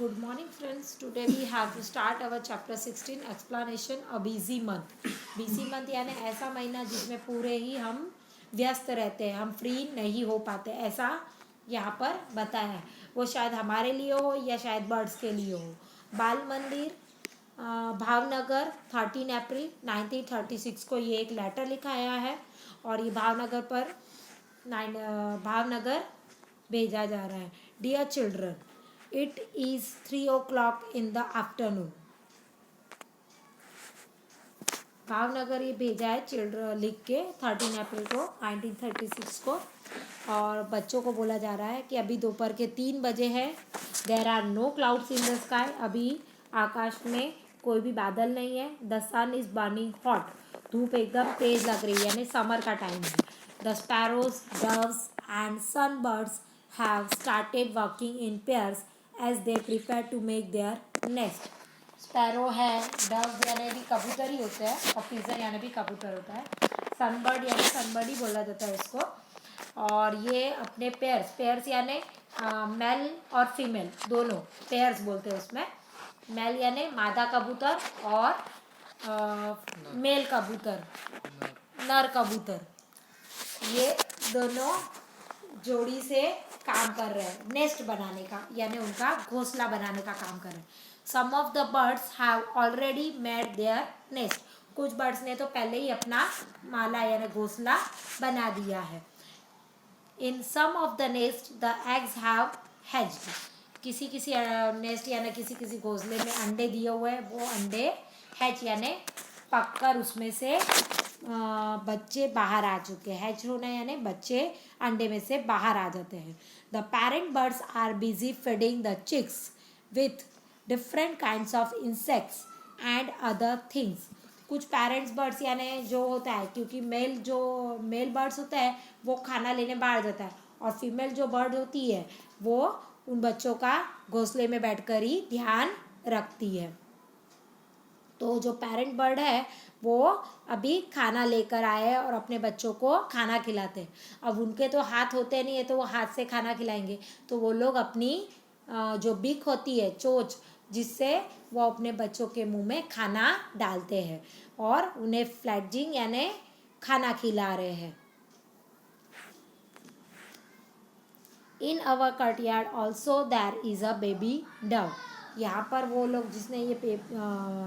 Good morning friends. Today we have to start our chapter 16 explanation a busy month. busy month यानी ऐसा महीना जिसमें पूरे ही हम व्यस्त रहते हैं, हम फ्री नहीं हो पाते, ऐसा यहाँ पर बताया है। वो शायद हमारे लिए हो या शायद बर्ड्स के लिए हो। बाल मंदिर भावनगर 13 अप्रैल 1936 को ये एक लेटर लिखाया है और ये भावनगर भेजा जा रहा है। Dear children, It is 3 o'clock in the afternoon. Bhavnagar ये भेजा है चिल्ड्रन लिख के 13 अप्रैल को 1936 को, और बच्चों को बोला जा रहा है कि अभी दोपहर के 3 बजे है। There are no clouds in the sky, अभी आकाश में कोई भी बादल नहीं है। The sun is burning hot, धूप एकदम तेज लग रही है, यानी समर का टाइम है। The sparrows, doves and sun birds have started working in pairs as they prepare to make their nest. Sparrow है, डव यानी भी कबूतर ही होता है, और पिजन यानी भी कबूतर होता है। सनबर्ड यानी सनबर्ड ही बोला जाता है उसको। और ये अपने पेयर्स यानी मेल और फीमेल दोनों पेयर्स बोलते हैं उसमें। मेल यानी मादा कबूतर और मेल कबूतर, नर कबूतर, ये दोनों जोड़ी से काम कर रहे हैं नेस्ट बनाने का, यानी उनका घोंसला बनाने का काम कर रहे हैं। Some of the birds have already made their nest, कुछ बर्ड्स ने तो पहले ही अपना माला यानी घोंसला बना दिया है। In some of the nest the eggs have hatched, किसी नेस्ट यानी किसी घोंसले में अंडे दिए हुए हैं, वो अंडे हैच यानी पककर उसमें से बच्चे बाहर आ चुके हैं। हैच होना यानी बच्चे अंडे में से बाहर आ जाते हैं। The parent birds are busy feeding the chicks with different kinds of insects and other things. कुछ पेरेंट्स बर्ड्स यानी जो होता है, क्योंकि मेल बर्ड्स होता है वो खाना लेने बाहर जाता है, और फीमेल जो बर्ड होती है वो उन बच्चों का घोंसले में बैठकर ही ध्यान रखती है। तो जो पेरेंट बर्ड है वो अभी खाना लेकर आए और अपने बच्चों को खाना खिलाते हैं। अब उनके तो हाथ होते नहीं है तो वो हाथ से खाना खिलाएंगे, तो वो लोग अपनी जो बीक होती है, चोंच, जिससे वो अपने बच्चों के मुंह में खाना डालते हैं और उन्हें फ्लैटजिंग यानी खाना खिला रहे हैं। In our courtyard also there is a baby dove. यहाँ पर वो लोग जिसने ये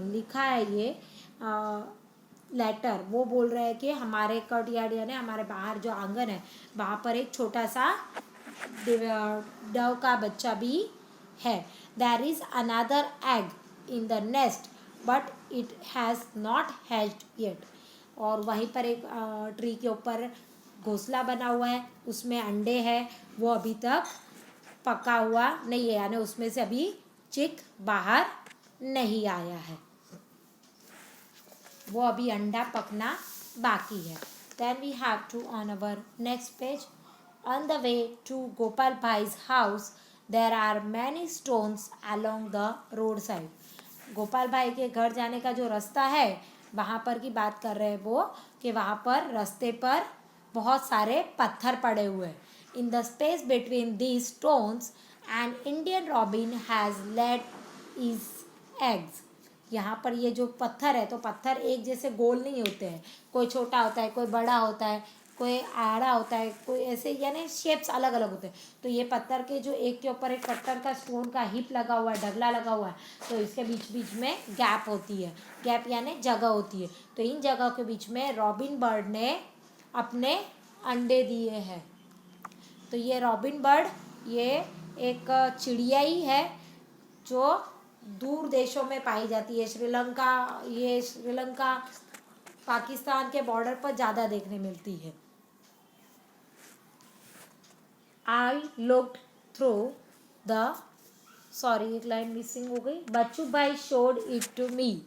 लिखा है ये लेटर, वो बोल रहे हैं कि हमारे कटयार्ड यानी हमारे बाहर जो आंगन है वहाँ पर एक छोटा सा डव का बच्चा भी है। There is another egg in the nest but it has not hatched yet, और वहीं पर एक ट्री के ऊपर घोंसला बना हुआ है, उसमें अंडे हैं, वो अभी तक पका हुआ नहीं है, यानी उसमें से अभी चिक बाहर नहीं आया है, वो अभी अंडा पकना बाकी है। Then we have to on our next page. On the way to Gopal Bhai's house, there are many stones along the roadside. Gopal भाई के घर जाने का जो रास्ता है वहाँ पर की बात कर रहे हैं वो, कि वहाँ पर रास्ते पर बहुत सारे पत्थर पड़े हुए हैं। In the space between these stones, an Indian robin has laid his eggs. यहाँ पर ये जो पत्थर है, तो पत्थर एक जैसे गोल नहीं होते हैं, कोई छोटा होता है, कोई बड़ा होता है, कोई आड़ा होता है, कोई ऐसे, यानी शेप्स अलग अलग होते हैं। तो ये पत्थर के जो एक के ऊपर एक पत्थर का स्टोन का हिप लगा हुआ है, ढगला लगा हुआ है, तो इसके बीच बीच में गैप होती है, गैप यानी जगह होती है। तो इन जगह के बीच में रॉबिन बर्ड ने अपने अंडे दिए हैं। तो ये रॉबिन बर्ड ये एक चिड़िया ही है जो दूर देशों में पाई जाती है। श्रीलंका पाकिस्तान के बॉर्डर पर ज़्यादा देखने मिलती है। आई लुक्ड थ्रू द एक लाइन मिसिंग हो गई। बच्चू भाई शोड इट टू मी।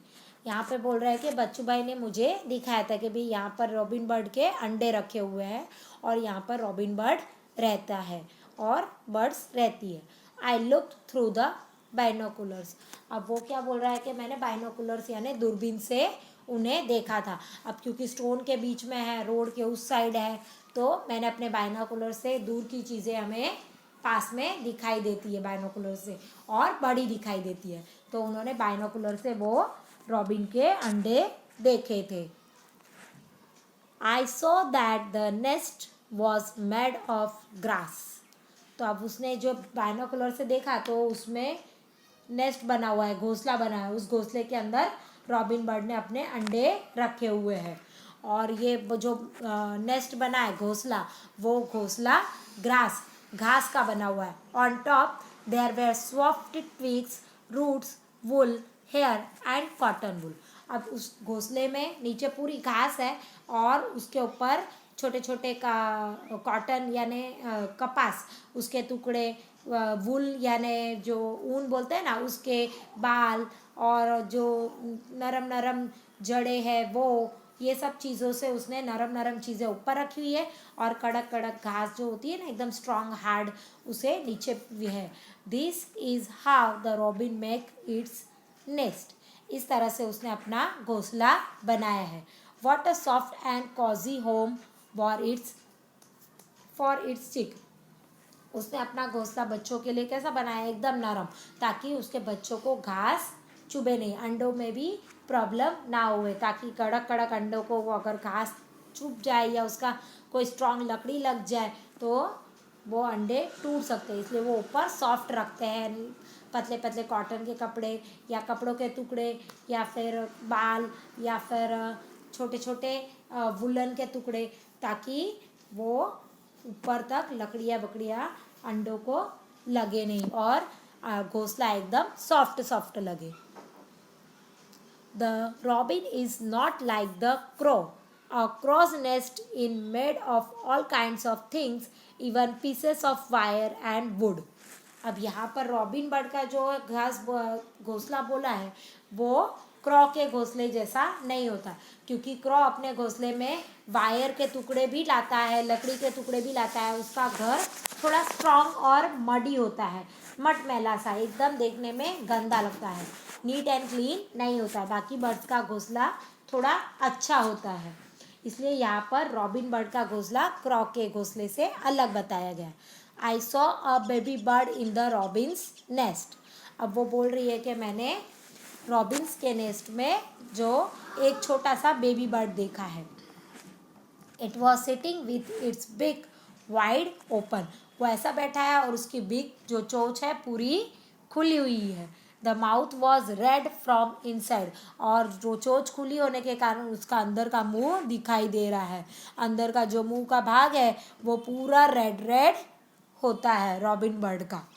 यहाँ पे बोल रहा है कि बच्चू भाई ने मुझे दिखाया था कि भाई यहाँ पर रॉबिन बर्ड के अंडे रखे हुए हैं और यहाँ पर रॉबिन बर्ड रहता है और बर्ड्स रहती है। I looked through the binoculars. अब वो क्या बोल रहा है कि मैंने बाइनोकुलर्स यानी दूरबीन से उन्हें देखा था। अब क्योंकि स्टोन के बीच में है, रोड के उस साइड है, तो मैंने अपने बाइनोकुलर से दूर की चीज़ें हमें पास में दिखाई देती है बाइनोकुलर से और बड़ी दिखाई देती है। तो उन्होंने बाइनोकुलर से वो रॉबिन के अंडे देखे थे। I saw that the nest was made of grass. तो अब उसने जो बाइनोकुलर से देखा तो उसमें नेस्ट बना हुआ है, घोंसला बना है। उस घोंसले के अंदर रॉबिन बर्ड ने अपने अंडे रखे हुए हैं। और ये जो नेस्ट बना है घोंसला, वो घोंसला घास का बना हुआ है। On top there were soft twigs, roots, wool, hair and cotton wool. अब उस घोंसले में नीचे पूरी घास है और उसके ऊपर छोटे छोटे का कॉटन यानी कपास उसके टुकड़े, वुल यानी जो ऊन बोलते हैं ना उसके बाल, और जो नरम नरम जड़ें हैं वो, ये सब चीज़ों से उसने नरम नरम चीज़ें ऊपर रखी हुई है। और कड़क कड़क घास जो होती है ना एकदम स्ट्रॉन्ग हार्ड, उसे नीचे भी है। This is how the robin make its nest. इस तरह से उसने अपना घोंसला बनाया है। What a soft and cosy home for its chick. उसने अपना घोंसला बच्चों के लिए कैसा बनाया, एकदम नरम, ताकि उसके बच्चों को घास चुभे नहीं, अंडों में भी प्रॉब्लम ना हुए, ताकि कड़क कड़क अंडों को वो अगर घास चुभ जाए या उसका कोई स्ट्रॉन्ग लकड़ी लग जाए तो वो अंडे टूट सकते हैं। इसलिए वो ऊपर सॉफ्ट रखते हैं, पतले पतले कॉटन के कपड़े या कपड़ों के टुकड़े या फिर बाल या फिर छोटे छोटे वुलन के टुकड़े, ताकि वो ऊपर तक लकड़ियाँ बकड़ियाँ अंडों को लगे नहीं और घोंसला एकदम सॉफ्ट सॉफ्ट लगे। The robin is not like the crow. A crow's nest is made of all kinds of things, even pieces of wire and wood. अब यहाँ पर रॉबिन बर्ड का जो घोंसला बोला है वो क्रॉ के घोंसले जैसा नहीं होता, क्योंकि क्रॉ अपने घोंसले में वायर के टुकड़े भी लाता है, लकड़ी के टुकड़े भी लाता है। उसका घर थोड़ा स्ट्रॉन्ग और मडी होता है, मटमैला सा, एकदम देखने में गंदा लगता है, नीट एंड क्लीन नहीं होता। बाकी बर्ड्स का घोंसला थोड़ा अच्छा होता है, इसलिए यहाँ पर रॉबिन बर्ड का घोंसला क्रॉ के घोंसले से अलग बताया गया। I saw a baby bird in the Robins nest. अब वो बोल रही है कि मैंने रॉबिन्स के नेस्ट में जो एक छोटा सा बेबी बर्ड देखा है। It was sitting with its big wide open. वो ऐसा बैठा है और उसकी बिग जो चोंच है पूरी खुली हुई है। The mouth was red from inside. और जो चोंच खुली होने के कारण उसका अंदर का मुंह दिखाई दे रहा है। अंदर का जो मुंह का भाग है वो पूरा रेड रेड होता है रॉबिन बर्ड का।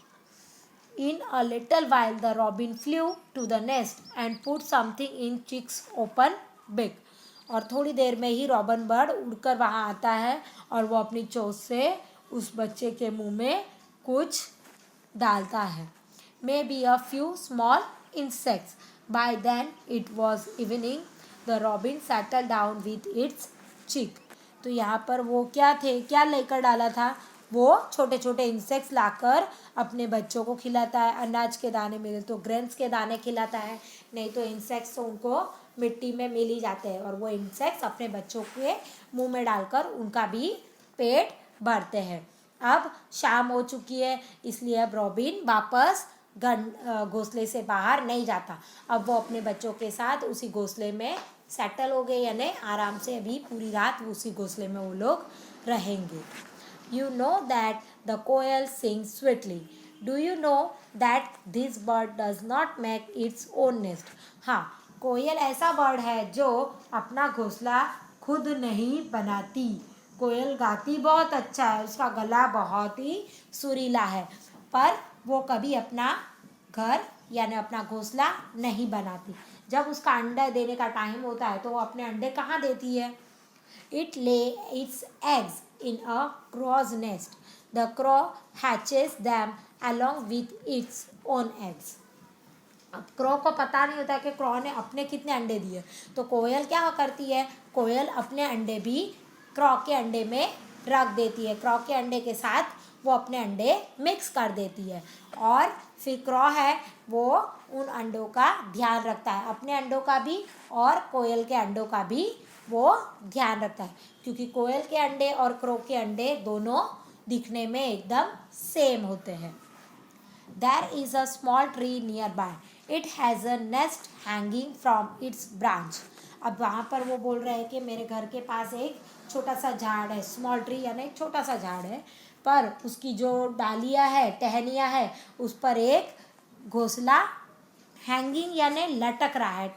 In a little while the robin flew to the nest and put something in chick's open beak. और थोड़ी देर में ही रॉबिन बर्ड उड़कर वहाँ आता है और वो अपनी चोंच से उस बच्चे के मुंह में कुछ डालता है। May be a few small insects. By then it was evening. The robin settled down with its chick. तो यहाँ पर वो क्या लेकर डाला था, वो छोटे छोटे इंसेक्ट्स लाकर अपने बच्चों को खिलाता है। अनाज के दाने मिले तो ग्रेन्स के दाने खिलाता है, नहीं तो इंसेक्ट्स तो उनको मिट्टी में मिल ही जाते हैं और वो इंसेक्ट्स अपने बच्चों के मुंह में डालकर उनका भी पेट भरते हैं। अब शाम हो चुकी है, इसलिए अब रॉबिन वापस घोंसले से बाहर नहीं जाता। अब वो अपने बच्चों के साथ उसी घोंसले में सेटल हो गए, यानी आराम से अभी पूरी रात उसी घोंसले में वो लोग रहेंगे। You know that the quail sings sweetly. Do you know that this bird does not make its own nest? हाँ, कोयल ऐसा बर्ड है जो अपना घोंसला खुद नहीं बनाती। कोयल गाती बहुत अच्छा है, उसका गला बहुत ही सुरीला है, पर वो कभी अपना घर यानी अपना घोंसला नहीं बनाती। जब उसका अंडा देने का टाइम होता है तो वो अपने अंडे कहाँ देती है? It lay its eggs in a crow's nest. The crow hatches them along with its own eggs. अब क्रो को पता नहीं होता कि क्रो ने अपने कितने अंडे दिए, तो कोयल क्या करती है, कोयल अपने अंडे भी क्रो के अंडे में रख देती है। क्रो के अंडे के साथ वो अपने अंडे मिक्स कर देती है और फिर क्रो है वो उन अंडों का ध्यान रखता है, अपने अंडों का भी और कोयल के अंडों का भी वो ध्यान रखता है, क्योंकि कोयल के अंडे और क्रो के अंडे दोनों दिखने में एकदम सेम होते हैं। There is a small tree nearby. It has a nest hanging from its branch. अब वहाँ पर वो बोल रहे हैं कि मेरे घर के पास एक छोटा सा झाड़ है, स्मॉल ट्री यानी एक छोटा सा झाड़ है, पर उसकी जो डालियाँ है, टहनियाँ है, उस पर एक घोंसला हैंगिंग यानी लटक रहा है।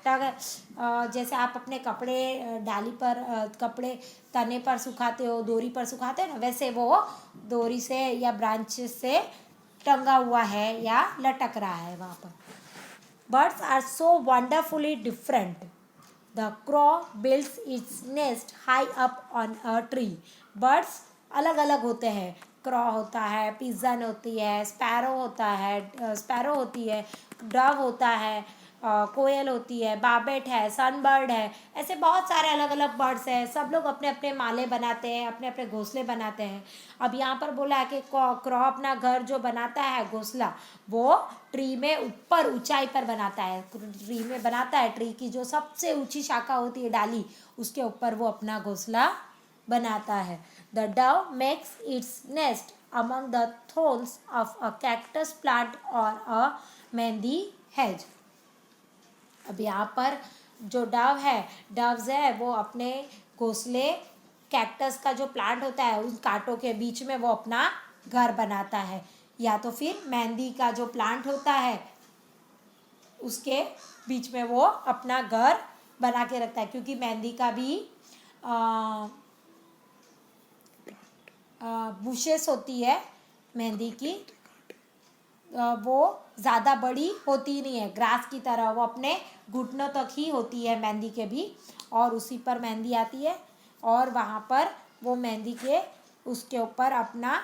जैसे आप अपने कपड़े डाली पर कपड़े तने पर सुखाते हो, डोरी पर सुखाते हो ना, वैसे वो डोरी से या ब्रांच से टंगा हुआ है या लटक रहा है वहाँ पर। Birds are so wonderfully different. The crow builds its nest high up on a tree. Birds अलग अलग होते हैं। क्रॉ होता है, पिजन होती है, स्पैरो होती है, डव होता है, कोयल होती है, बाबेट है, सनबर्ड है, ऐसे बहुत सारे अलग अलग बर्ड्स हैं। सब लोग अपने अपने माले बनाते हैं, अपने अपने घोंसले बनाते हैं। अब यहाँ पर बोला है कि क्रॉ अपना घर जो बनाता है घोंसला, वो ट्री में ऊपर ऊंचाई पर बनाता है। ट्री में बनाता है, ट्री की जो सबसे ऊंची शाखा होती है, डाली, उसके ऊपर वो अपना घोंसला बनाता है। The dove makes its nest among the thorns of a cactus plant और अ मेहंदी हेज। अब यहाँ पर जो डव्स है वो अपने घोंसले कैक्टस का जो प्लांट होता है उन कांटों के बीच में वो अपना घर बनाता है, या तो फिर मेहंदी का जो प्लांट होता है उसके बीच में वो अपना घर बना के रखता है, क्योंकि मेहंदी का भी बुशेस होती है मेहंदी की, वो ज़्यादा बड़ी होती नहीं है ग्रास की तरह, वो अपने घुटनों तक ही होती है मेहंदी के भी, और उसी पर मेहंदी आती है और वहाँ पर वो मेहंदी के उसके ऊपर अपना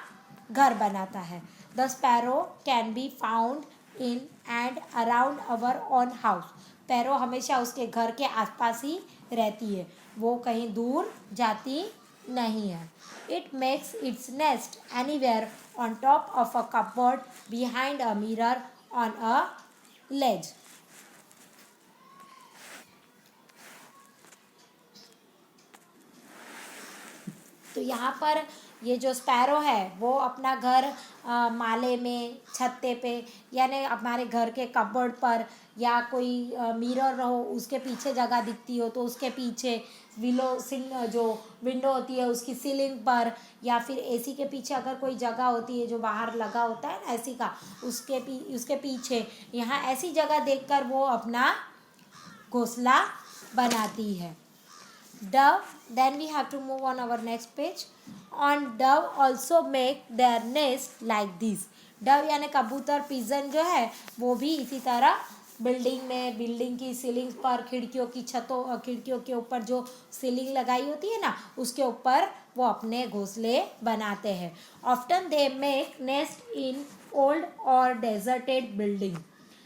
घर बनाता है। The sparrow can be found in and around our own house. पैरो हमेशा उसके घर के आसपास ही रहती है, वो कहीं दूर जाती नहीं है। It makes its nest anywhere on top of a cupboard, behind a mirror, on a ledge. तो यहाँ पर ये जो स्पैरो है वो अपना घर माले में, छत्ते पे, यानी हमारे घर के कपबोर्ड पर, या कोई मिरर रहो उसके पीछे जगह दिखती हो तो उसके पीछे, जो विंडो होती है उसकी सीलिंग पर, या फिर एसी के पीछे अगर कोई जगह होती है जो बाहर लगा होता है ना एसी का, उसके पीछे, यहाँ ऐसी जगह देखकर वो अपना घोंसला बनाती है। Dove, then we have to move on our next page. On dove also make their nest like this. Dove यानी कबूतर, पिजन जो है वो भी इसी तरह बिल्डिंग की सीलिंग पर, खिड़कियों के ऊपर जो सीलिंग लगाई होती है ना उसके ऊपर वो अपने घोंसले बनाते हैं। Often they make nest in old और डेजर्टेड बिल्डिंग।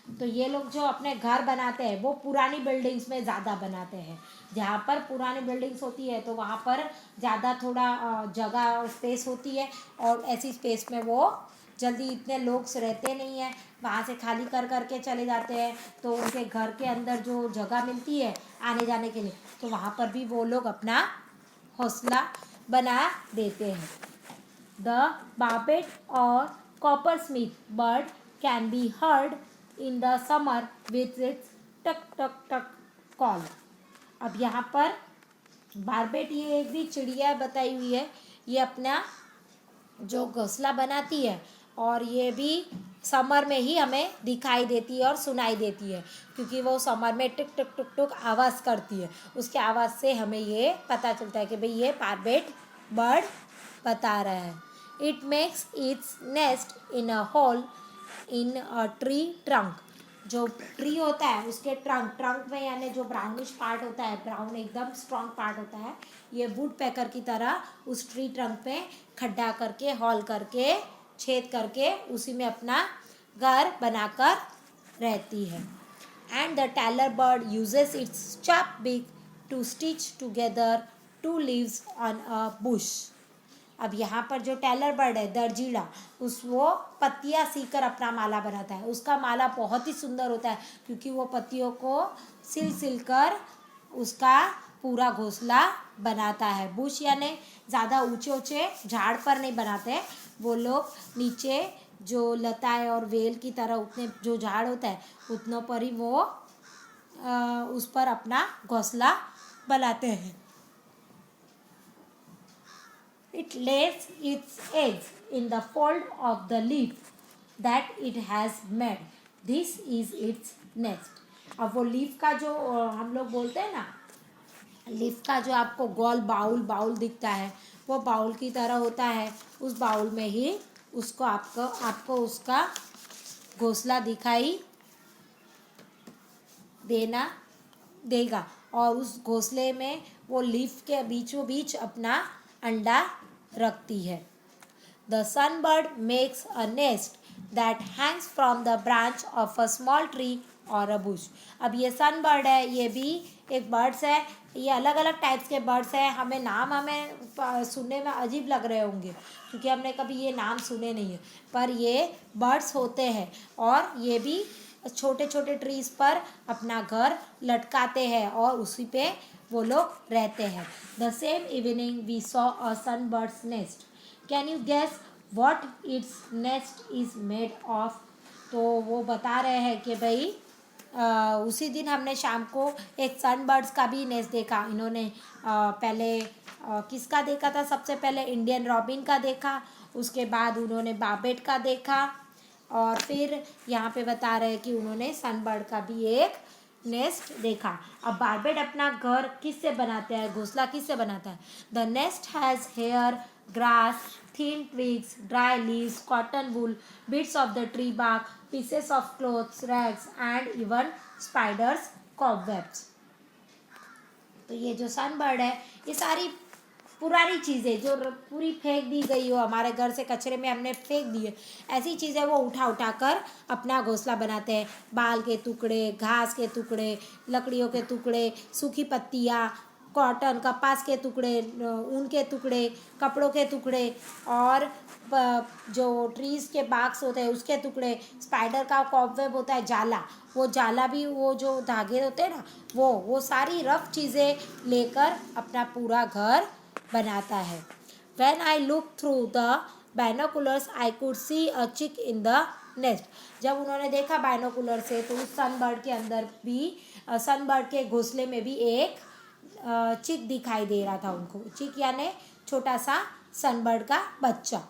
तो ये लोग जो अपने घर बनाते हैं वो पुरानी बिल्डिंग्स में ज़्यादा बनाते हैं। जहाँ पर पुरानी बिल्डिंग्स होती है तो वहाँ पर ज़्यादा थोड़ा जगह और स्पेस होती है, और ऐसी स्पेस में वो जल्दी इतने लोग रहते नहीं हैं, वहाँ से खाली कर करके चले जाते हैं, तो उनके घर के अंदर जो जगह मिलती है आने जाने के लिए, तो वहाँ पर भी वो लोग अपना घोंसला बना देते हैं। द बाबेट और copper Smith bird can be heard in the summer with its टक टक टक कॉल। अब यहाँ पर बारबेट ये एक भी चिड़िया बताई हुई है, ये अपना जो घोंसला बनाती है और ये भी समर में ही हमें दिखाई देती है और सुनाई देती है, क्योंकि वो समर में टिक टुक टुक टुक आवाज़ करती है, उसके आवाज़ से हमें ये पता चलता है कि भाई ये बारबेट बर्ड बता रहा है। It makes its nest in a hole in a tree trunk. जो ट्री होता है उसके ट्रंक में, यानी जो ब्राउनिश पार्ट होता है, ब्राउन एकदम स्ट्रॉन्ग पार्ट होता है, ये वुड पैकर की तरह उस ट्री ट्रंक पे खड्डा करके, हॉल करके, छेद करके उसी में अपना घर बनाकर रहती है। And the tailor bird uses its sharp beak to stitch together two leaves on a bush. अब यहाँ पर जो टैलर बर्ड है, दर्जीला, वो पत्तियाँ सीकर अपना माला बनाता है। उसका माला बहुत ही सुंदर होता है, क्योंकि वो पत्तियों को सिल कर उसका पूरा घोंसला बनाता है। बुश यानी ज़्यादा ऊंचे ऊंचे झाड़ पर नहीं बनाते, वो लोग नीचे जो लताएं और वेल की तरह उतने जो झाड़ होता है उतनों पर ही वो उस पर अपना घोंसला बनाते हैं. It lays its eggs in the fold of the leaf that it has made. This is its nest. अब वो लीफ का जो हम लोग बोलते हैं ना, लीफ का जो आपको गोल बाउल दिखता है वो बाउल की तरह होता है. उस बाउल में ही उसको आपको उसका घोंसला दिखाई देगा और उस घोंसले में वो लीफ के बीचों बीच अपना अंडा रखती है. The sunbird makes a nest that hangs from the branch of a small tree or a bush. अब ये सनबर्ड है, ये भी एक बर्ड्स है. ये अलग अलग टाइप्स के बर्ड्स हैं. हमें सुनने में अजीब लग रहे होंगे क्योंकि हमने कभी ये नाम सुने नहीं है, पर ये बर्ड्स होते हैं और ये भी छोटे छोटे ट्रीज पर अपना घर लटकाते हैं और उसी पे वो लोग रहते हैं. The same evening we saw a sunbird's nest. Can you guess what its nest is made of. तो वो बता रहे हैं कि भाई उसी दिन हमने शाम को एक सनबर्ड्स का भी नेस्ट देखा. इन्होंने पहले किसका देखा था, सबसे पहले इंडियन रॉबिन का देखा, उसके बाद उन्होंने बाबेट का देखा और फिर यहाँ पे बता रहे हैं कि उन्होंने सनबर्ड का भी एक नेस्ट देखा. अब बार्बेट अपना घर किससे बनाते हैं, घोंसला किससे बनाता है. The nest has hair, grass, thin twigs, dry leaves, cotton wool, bits of the tree bark, pieces of clothes, rags and even spiders, cobwebs. तो ये जो सनबर्ड है ये सारी पुरानी चीज़ें जो पूरी फेंक दी गई हो, हमारे घर से कचरे में हमने फेंक दी है, ऐसी चीज़ें वो उठा कर अपना घोंसला बनाते हैं. बाल के टुकड़े, घास के टुकड़े, लकड़ियों के टुकड़े, सूखी पत्तियाँ, कॉटन कपास के टुकड़े, ऊन के टुकड़े, कपड़ों के टुकड़े और जो ट्रीज़ के बाक्स होते हैं उसके टुकड़े, स्पाइडर का कॉबवेब होता है जाला, वो जाला भी वो जो धागे होते हैं ना वो सारी रफ चीज़ें लेकर अपना पूरा घर बनाता है. When I looked through the binoculars I could see a chick in the nest. जब उन्होंने देखा बाइनोकुलर से तो उस सनबर्ड के अंदर भी सनबर्ड के घोंसले में भी एक चिक दिखाई दे रहा था उनको. चिक यानी छोटा सा सनबर्ड का बच्चा.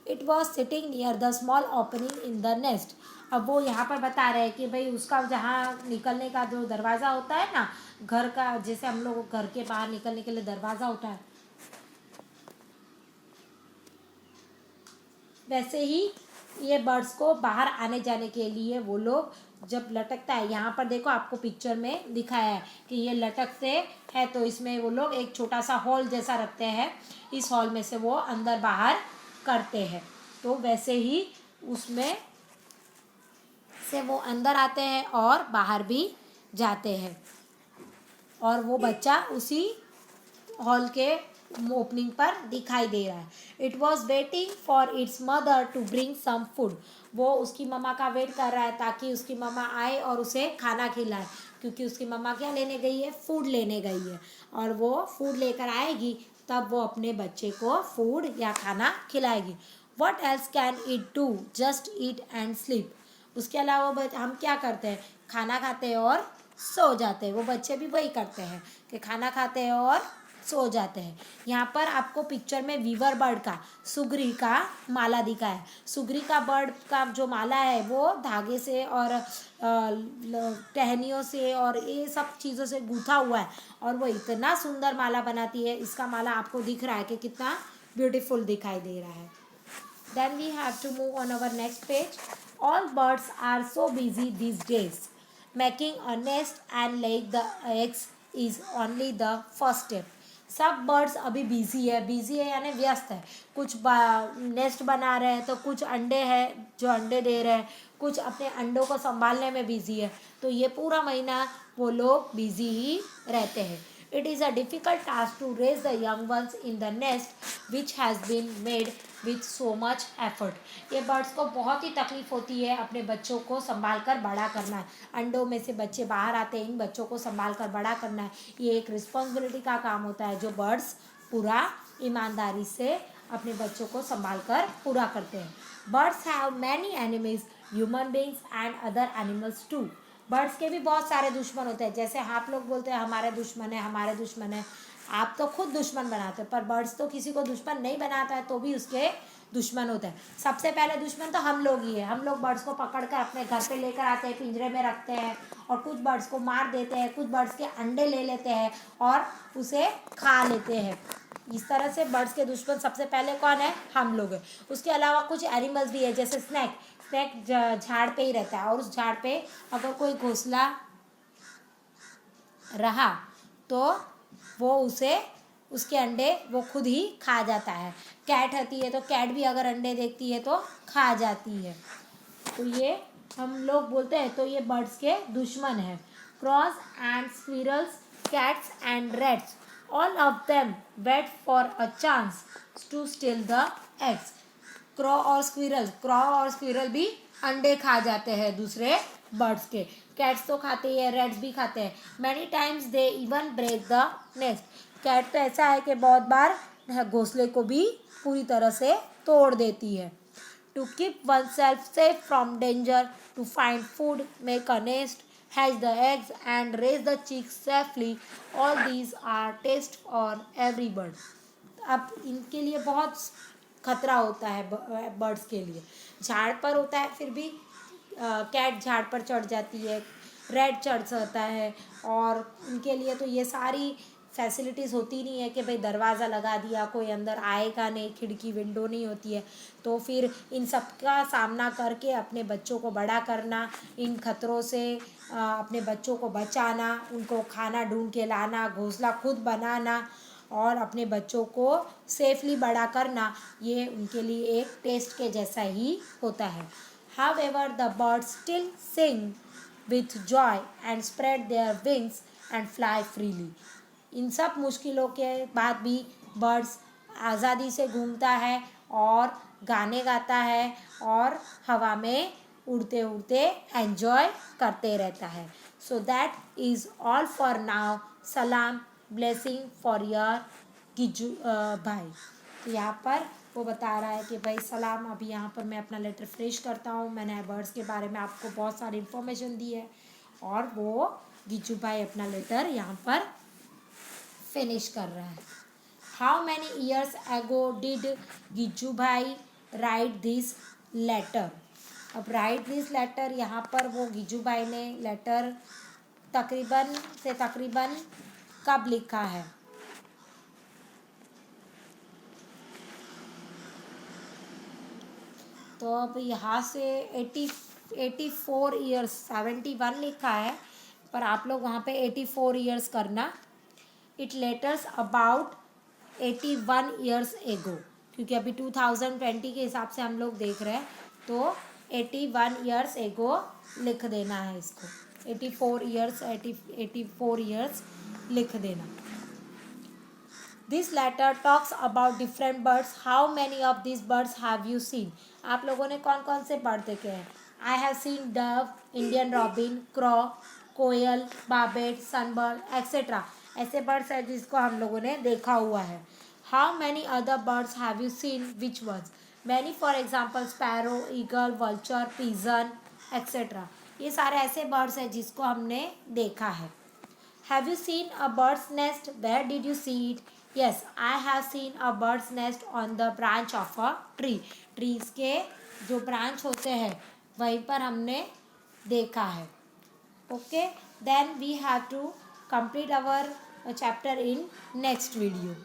It was sitting near the small opening in the nest. अब वो यहाँ पर बता रहे हैं कि भाई उसका जहाँ निकलने का जो दरवाज़ा होता है ना घर का, जैसे हम लोग घर के बाहर निकलने के लिए दरवाज़ा होता है वैसे ही ये बर्ड्स को बाहर आने जाने के लिए वो लोग जब लटकता है, यहाँ पर देखो आपको पिक्चर में दिखाया है कि ये लटकते हैं तो इसमें वो लोग एक छोटा सा हॉल जैसा रखते हैं, इस हॉल में से वो अंदर बाहर करते हैं. तो वैसे ही उसमें से वो अंदर आते हैं और बाहर भी जाते हैं और वो बच्चा उसी हॉल के ओपनिंग पर दिखाई दे रहा है. It was waiting for its mother to bring some food. वो उसकी मम्मा का वेट कर रहा है ताकि उसकी मम्मा आए और उसे खाना खिलाए, क्योंकि उसकी मम्मा क्या लेने गई है, फूड लेने गई है और वो फूड लेकर आएगी तब वो अपने बच्चे को फूड या खाना खिलाएगी. What else can it do, just eat and sleep. उसके अलावा हम क्या करते हैं, खाना खाते हैं और सो जाते हैं. वो बच्चे भी वही करते हैं कि खाना खाते हैं और सो जाते हैं. यहाँ पर आपको पिक्चर में वीवर बर्ड का, सुगरी का माला दिखा है. सुगरी का बर्ड का जो माला है वो धागे से और टहनियों से और ये सब चीज़ों से गूंथा हुआ है और वो इतना सुंदर माला बनाती है. इसका माला आपको दिख रहा है कि कितना ब्यूटीफुल दिखाई दे रहा है. Then we have to move on our next page. All birds are so busy these days. Making a nest and laying the eggs is only the first step. सब बर्ड्स अभी बिजी है यानी व्यस्त है. कुछ नेस्ट बना रहे हैं तो कुछ अंडे हैं जो अंडे दे रहे हैं, कुछ अपने अंडों को संभालने में बिजी है. तो ये पूरा महीना वो लोग बिजी ही रहते हैं. It is a difficult task to raise the young ones in the nest which has been made with so much effort. ये बर्ड्स को बहुत ही तकलीफ होती है अपने बच्चों को संभाल कर बड़ा करना है. अंडों में से बच्चे बाहर आते हैं, इन बच्चों को संभाल कर बड़ा करना है. ये एक रिस्पॉन्सिबिलिटी का काम होता है जो बर्ड्स पूरा ईमानदारी से अपने बच्चों को संभाल कर पूरा करते हैं। Birds have many enemies, human beings and other animals too. Birds के भी बहुत सारे दुश्मन होते हैं। जैसे आप लोग बोलते हैं हमारे दुश्मन है, हमारे दुश्मन है, आप तो खुद दुश्मन बनाते हैं, पर बर्ड्स तो किसी को दुश्मन नहीं बनाता है तो भी उसके दुश्मन होते हैं। सबसे पहले दुश्मन तो हम लोग ही है। हम लोग बर्ड्स को पकड़ कर अपने घर पे लेकर आते हैं, पिंजरे में रखते हैं और कुछ बर्ड्स को मार देते हैं, कुछ बर्ड्स के अंडे ले लेते हैं और उसे खा लेते हैं। इस तरह से बर्ड्स के दुश्मन सबसे पहले कौन है? हम लोग हैं। उसके अलावा कुछ एनिमल्स भी है, जैसे स्नैक झाड़ पे ही रहता है और उस झाड़ पे अगर कोई घोंसला रहा तो वो उसे उसके अंडे वो खुद ही खा जाता है। कैट आती है तो कैट भी अगर अंडे देखती है तो खा जाती है। तो ये हम लोग बोलते हैं तो ये बर्ड्स के दुश्मन है। Crows and squirrels, cats and rats, all of them wait for a chance to steal the eggs. Crow और स्क्विरल भी अंडे खा जाते हैं दूसरे बर्ड्स के। कैट्स तो खाते ही है, रेड्स भी खाते हैं। Many times they even break the nest. Cat तो ऐसा है कि बहुत बार घोंसले को भी पूरी तरह से तोड़ देती है। To keep oneself safe from danger, to find food, make a nest, hatch the eggs and raise the chicks safely, all these are test for every bird. अब इनके लिए बहुत खतरा होता है बर्ड्स के लिए। झाड़ पर होता है फिर भी कैट झाड़ पर चढ़ जाती है, रेड चढ़ जाता है और उनके लिए तो ये सारी फैसिलिटीज़ होती नहीं है कि भाई दरवाज़ा लगा दिया, कोई अंदर आएगा नहीं, खिड़की विंडो नहीं होती है। तो फिर इन सब का सामना करके अपने बच्चों को बड़ा करना, इन खतरों से अपने बच्चों को बचाना, उनको खाना ढूंढ के लाना, घोंसला खुद बनाना और अपने बच्चों को सेफली बड़ा करना, ये उनके लिए एक टेस्ट के जैसा ही होता है। However, the birds still sing with joy and spread their wings and fly freely. इन सब मुश्किलों के बाद भी बर्ड्स आज़ादी से घूमता है और गाने गाता है और हवा में उड़ते उड़ते एंजॉय करते रहता है। So that is all for now. सलाम, ब्लेसिंग फॉर योर गिज्जू भाई। तो यहाँ पर वो बता रहा है कि भाई सलाम। अभी यहाँ पर मैं अपना लेटर फिनिश करता हूँ। मैंने बर्ड्स के बारे में आपको बहुत सारी इन्फॉर्मेशन दी है और वो गिज्जू भाई अपना लेटर यहाँ पर फिनिश कर रहा है। How many years ago did Gijju bhai write this letter. अब राइट दिस लेटर यहाँ पर वो गिज्जू भाई ने लेटर तकरीबन से तकरीबन कब लिखा है? तो अब यहाँ से 84 ईयर्स, 71 लिखा है पर आप लोग वहाँ पे 84 ईयर्स करना। It letters about 81 years ago, क्योंकि अभी 2020 के हिसाब से हम लोग देख रहे हैं तो 81 ईयर्स एगो लिख देना है इसको। 84 ईयर्स लिख देना। This letter talks about different birds. How many of these birds have you seen? आप लोगों ने कौन कौन से बर्ड देखे हैं? I have seen dove, Indian robin, crow, coil, Babette, sunbird etc. ऐसे बर्ड्स हैं जिसको हम लोगों ने देखा हुआ है। How many other birds have you seen? Which ones? Many, for example, sparrow, eagle, vulture, pigeon etc. ये सारे ऐसे बर्ड्स हैं जिसको हमने देखा है। Have you seen a bird's nest? Where did you see it? Yes, I have seen a bird's nest on the branch of a tree. Trees के जो branch होते हैं वहीं पर हमने देखा है। Okay, then we have to complete our chapter in next video.